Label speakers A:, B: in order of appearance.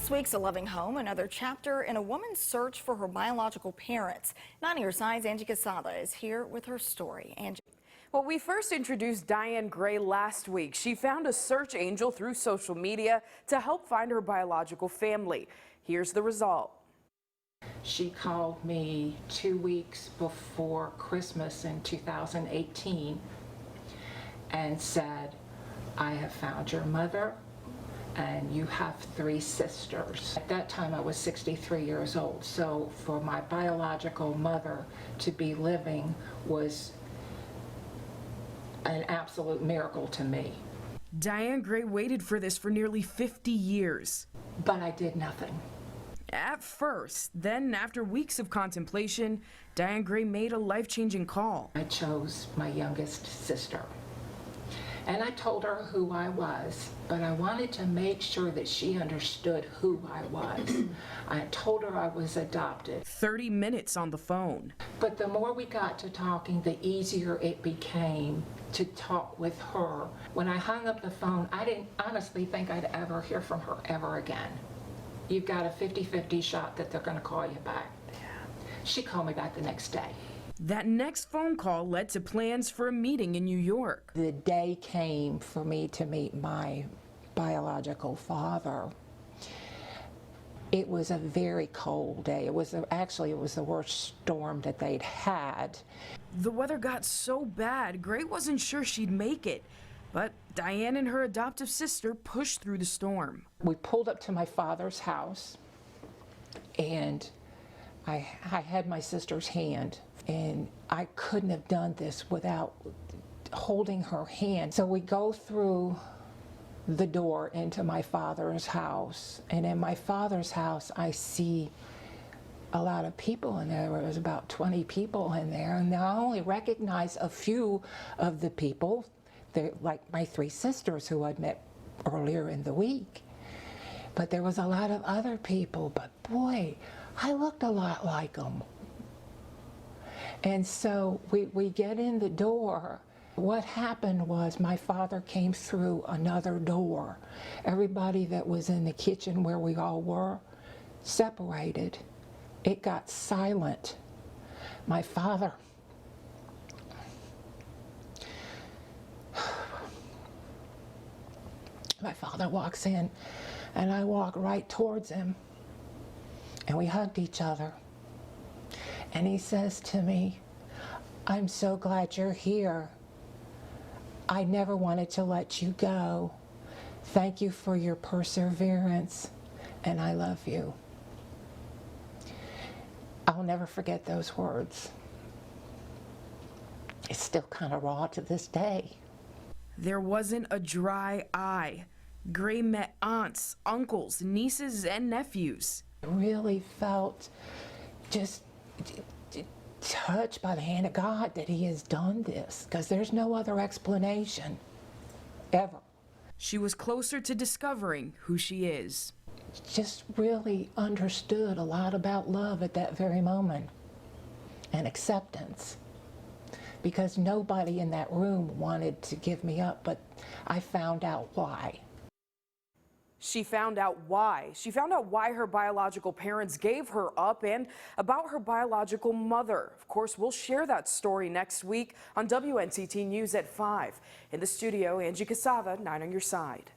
A: This week's A Loving Home, another chapter in a woman's search for her biological parents. 9 on your side's Angie Casada is here with her story. Angie.
B: Well, we first introduced Diane Gray last week. She found a search angel through social media to help find her biological family. Here's the result.
C: She called me 2 weeks before Christmas in 2018 and said, "I have found your mother and you have 3 sisters." At that time I was 63 years old, so for my biological mother to be living was an absolute miracle to me.
B: Diane Gray waited for this for nearly 50 years.
C: But I did nothing.
B: At first, then after weeks of contemplation, Diane Gray made a life-changing call.
C: I chose my youngest sister. And I told her who I was, but I wanted to make sure that she understood who I was. I told her I was adopted.
B: 30 minutes on the phone.
C: But the more we got to talking, the easier it became to talk with her. When I hung up the phone, I didn't honestly think I'd ever hear from her ever again. You've got a 50-50 shot that they're gonna call you back. She called me back the next day.
B: That next phone call led to plans for a meeting in New York.
C: The day came for me to meet my biological father. It was a very cold day. It was the worst storm that they'd had.
B: The weather got so bad, Gray wasn't sure she'd make it. But Diane and her adoptive sister pushed through the storm.
C: We pulled up to my father's house, and I had my sister's hand, and I couldn't have done this without holding her hand. So we go through the door into my father's house, and in my father's house I see a lot of people in there. There was about 20 people in there, and I only recognized a few of the people. They're like my 3 sisters who I'd met earlier in the week. But there was a lot of other people, but boy, I looked a lot like them. And so we get in the door. What happened was my father came through another door. Everybody that was in the kitchen where we all were separated. It got silent. My father walks in, and I walk right towards him, and we hugged each other. And he says to me, "I'm so glad you're here. I never wanted to let you go. Thank you for your perseverance, and I love you." I'll never forget those words. It's still kind of raw to this day.
B: There wasn't a dry eye. Gray met aunts, uncles, nieces, and nephews.
C: I really felt just touched by the hand of God that He has done this, because there's no other explanation, ever.
B: She was closer to discovering who she is.
C: Just really understood a lot about love at that very moment, and acceptance. Because nobody in that room wanted to give me up, but I found out why.
B: She found out why. She found out why her biological parents gave her up and about her biological mother. Of course, we'll share that story next week on WNCT News at 5. In the studio, Angie Casada, 9 on your side.